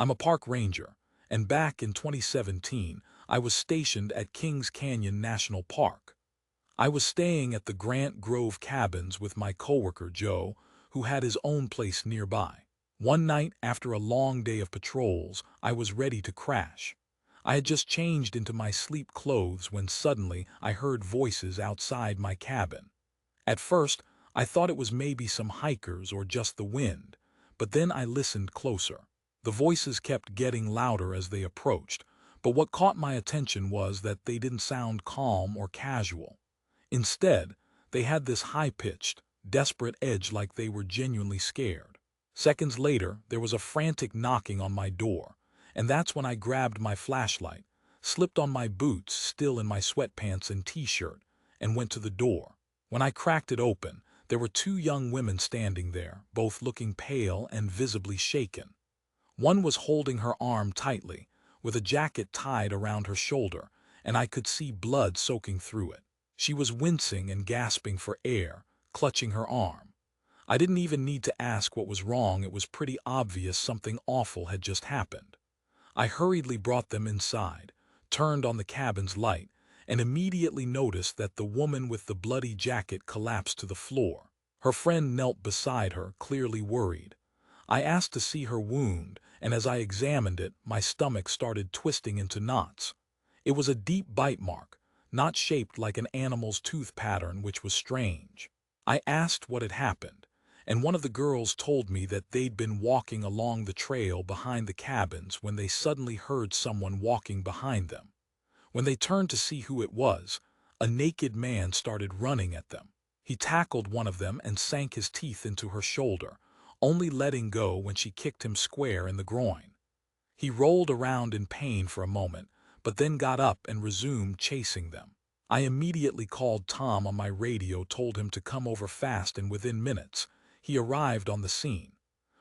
I'm a park ranger, and back in 2017, I was stationed at Kings Canyon National Park. I was staying at the Grant Grove Cabins with my coworker Joe, who had his own place nearby. One night, after a long day of patrols, I was ready to crash. I had just changed into my sleep clothes when suddenly I heard voices outside my cabin. At first, I thought it was maybe some hikers or just the wind, but then I listened closer. The voices kept getting louder as they approached, but what caught my attention was that they didn't sound calm or casual. Instead, they had this high-pitched, desperate edge like they were genuinely scared. Seconds later, there was a frantic knocking on my door, and that's when I grabbed my flashlight, slipped on my boots still in my sweatpants and t-shirt, and went to the door. When I cracked it open, there were two young women standing there, both looking pale and visibly shaken. One was holding her arm tightly, with a jacket tied around her shoulder, and I could see blood soaking through it. She was wincing and gasping for air, clutching her arm. I didn't even need to ask what was wrong. It was pretty obvious something awful had just happened. I hurriedly brought them inside, turned on the cabin's light, and immediately noticed that the woman with the bloody jacket collapsed to the floor. Her friend knelt beside her, clearly worried. I asked to see her wound, and as I examined it, my stomach started twisting into knots. It was a deep bite mark, not shaped like an animal's tooth pattern, which was strange. I asked what had happened, and one of the girls told me that they'd been walking along the trail behind the cabins when they suddenly heard someone walking behind them. When they turned to see who it was, a naked man started running at them. He tackled one of them and sank his teeth into her shoulder, only letting go when she kicked him square in the groin. He rolled around in pain for a moment, but then got up and resumed chasing them. I immediately called Tom on my radio, told him to come over fast, and within minutes, he arrived on the scene.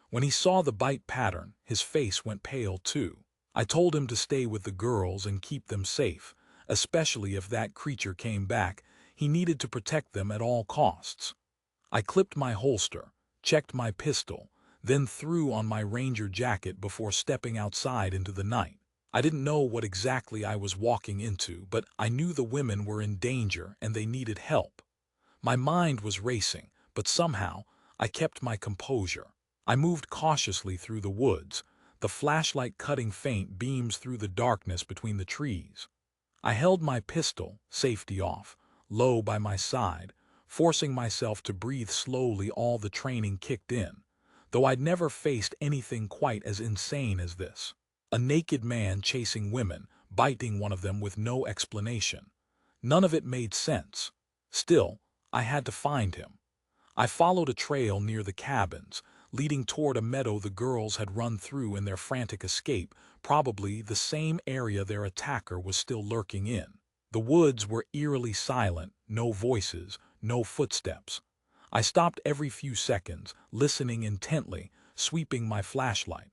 When he saw the bite pattern, his face went pale too. I told him to stay with the girls and keep them safe, especially if that creature came back. He needed to protect them at all costs. I clipped my holster, checked my pistol, then threw on my ranger jacket before stepping outside into the night. I didn't know what exactly I was walking into, but I knew the women were in danger and they needed help. My mind was racing, but somehow I kept my composure. I moved cautiously through the woods, the flashlight cutting faint beams through the darkness between the trees. I held my pistol, safety off, low by my side, forcing myself to breathe slowly. All the training kicked in, though I'd never faced anything quite as insane as this. A naked man chasing women, biting one of them with no explanation. None of it made sense. Still, I had to find him. I followed a trail near the cabins, leading toward a meadow the girls had run through in their frantic escape, probably the same area their attacker was still lurking in. The woods were eerily silent, no voices, no footsteps. I stopped every few seconds, listening intently, sweeping my flashlight.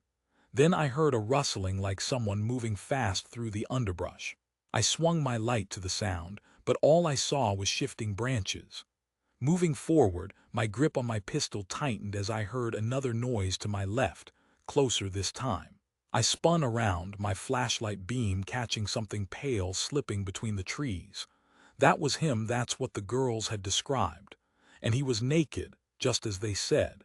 Then I heard a rustling like someone moving fast through the underbrush. I swung my light to the sound, but all I saw was shifting branches. Moving forward, my grip on my pistol tightened as I heard another noise to my left, closer this time. I spun around, my flashlight beam catching something pale slipping between the trees. That was him. That's what the girls had described. And he was naked, just as they said.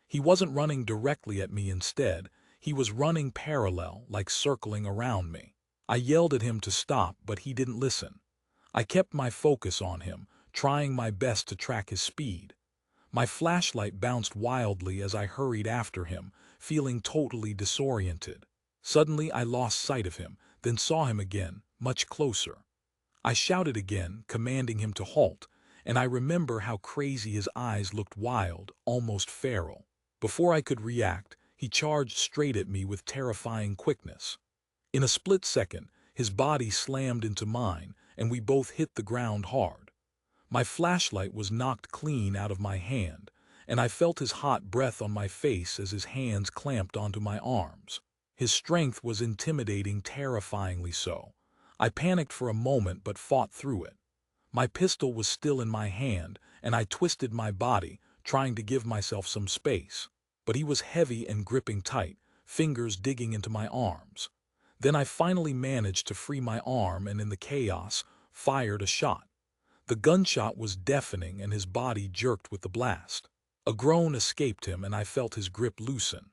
He wasn't running directly at me. Instead, he was running parallel, like circling around me. I yelled at him to stop, but he didn't listen. I kept my focus on him, trying my best to track his speed. My flashlight bounced wildly as I hurried after him, feeling totally disoriented. Suddenly I lost sight of him, then saw him again, much closer. I shouted again, commanding him to halt, and I remember how crazy his eyes looked, wild, almost feral. Before I could react, he charged straight at me with terrifying quickness. In a split second, his body slammed into mine, and we both hit the ground hard. My flashlight was knocked clean out of my hand, and I felt his hot breath on my face as his hands clamped onto my arms. His strength was intimidating, terrifyingly so. I panicked for a moment but fought through it. My pistol was still in my hand, and I twisted my body, trying to give myself some space. But he was heavy and gripping tight, fingers digging into my arms. Then I finally managed to free my arm and in the chaos, fired a shot. The gunshot was deafening and his body jerked with the blast. A groan escaped him and I felt his grip loosen.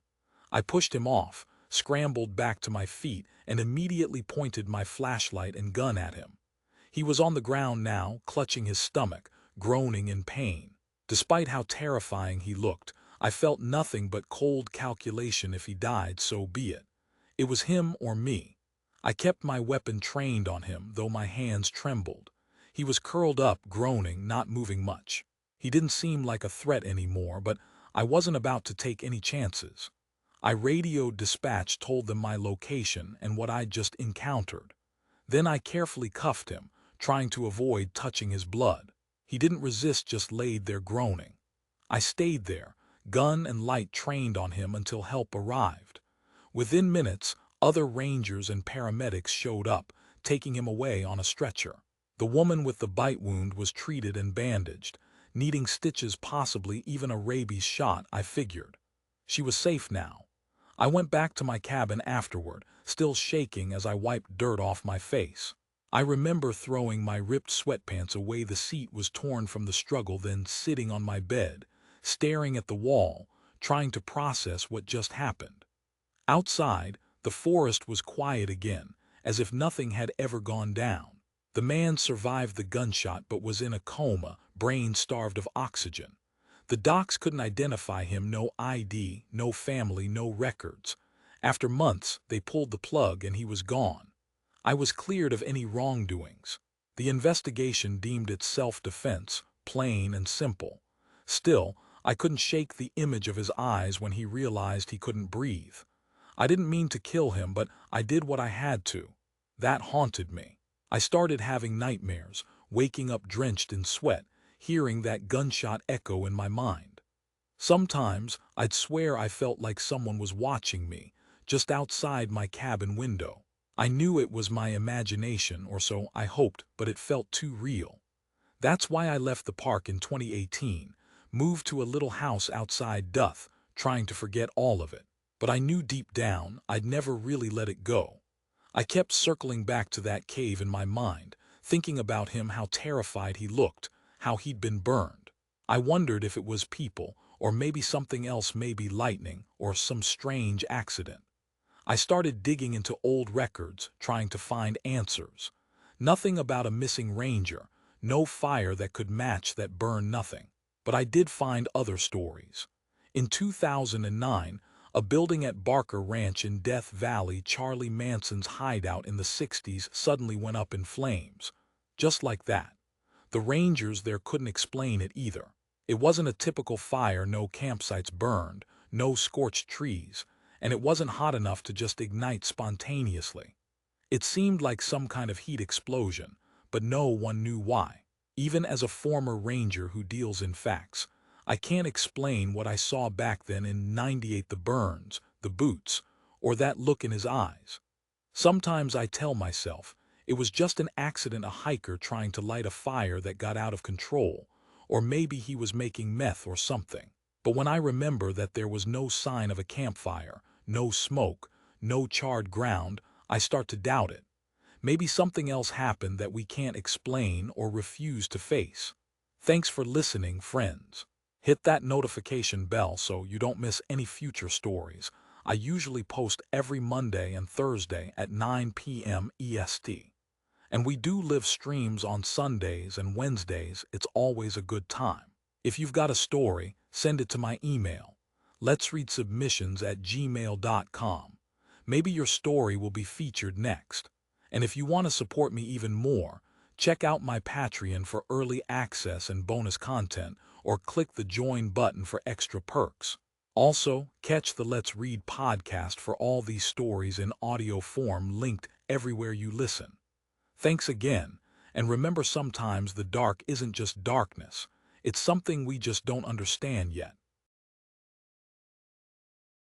I pushed him off, scrambled back to my feet, and immediately pointed my flashlight and gun at him. He was on the ground now, clutching his stomach, groaning in pain. Despite how terrifying he looked, I felt nothing but cold calculation. If he died, so be it. It was him or me. I kept my weapon trained on him, though my hands trembled. He was curled up, groaning, not moving much. He didn't seem like a threat anymore, but I wasn't about to take any chances. I radioed dispatch, told them my location and what I'd just encountered. Then I carefully cuffed him, trying to avoid touching his blood. He didn't resist, just laid there groaning. I stayed there, gun and light trained on him until help arrived. Within minutes, other rangers and paramedics showed up, taking him away on a stretcher. The woman with the bite wound was treated and bandaged, needing stitches, possibly even a rabies shot, I figured. She was safe now. I went back to my cabin afterward, still shaking as I wiped dirt off my face. I remember throwing my ripped sweatpants away. The seat was torn from the struggle, then sitting on my bed, staring at the wall, trying to process what just happened. Outside, the forest was quiet again, as if nothing had ever gone down. The man survived the gunshot but was in a coma, brain starved of oxygen. The docs couldn't identify him, no ID, no family, no records. After months, they pulled the plug and he was gone. I was cleared of any wrongdoings. The investigation deemed it self-defense, plain and simple. Still, I couldn't shake the image of his eyes when he realized he couldn't breathe. I didn't mean to kill him, but I did what I had to. That haunted me. I started having nightmares, waking up drenched in sweat, hearing that gunshot echo in my mind. Sometimes I'd swear I felt like someone was watching me, just outside my cabin window. I knew it was my imagination, or so I hoped, but it felt too real. That's why I left the park in 2018, moved to a little house outside Duth, trying to forget all of it. But I knew deep down I'd never really let it go. I kept circling back to that cave in my mind, thinking about him, how terrified he looked, how he'd been burned. I wondered if it was people, or maybe something else, maybe lightning, or some strange accident. I started digging into old records, trying to find answers. Nothing about a missing ranger, no fire that could match that burned nothing. But I did find other stories. In 2009, a building at Barker Ranch in Death Valley, Charlie Manson's hideout in the 60s, suddenly went up in flames. Just like that. The rangers there couldn't explain it either. It wasn't a typical fire, no campsites burned, no scorched trees, and it wasn't hot enough to just ignite spontaneously. It seemed like some kind of heat explosion, but no one knew why. Even as a former ranger who deals in facts, I can't explain what I saw back then in '98, the burns, the boots, or that look in his eyes. Sometimes I tell myself it was just an accident, a hiker trying to light a fire that got out of control, or maybe he was making meth or something. But when I remember that there was no sign of a campfire, no smoke, no charred ground, I start to doubt it. Maybe something else happened that we can't explain or refuse to face. Thanks for listening, friends. Hit that notification bell so you don't miss any future stories. I usually post every Monday and Thursday at 9 p.m. EST. And we do live streams on Sundays and Wednesdays. It's always a good time. If you've got a story, send it to my email, letsreadsubmissions@gmail.com. Maybe your story will be featured next. And if you want to support me even more, check out my Patreon for early access and bonus content, or click the join button for extra perks. Also, catch the Let's Read podcast for all these stories in audio form, linked everywhere you listen. Thanks again, and remember, sometimes the dark isn't just darkness, it's something we just don't understand yet.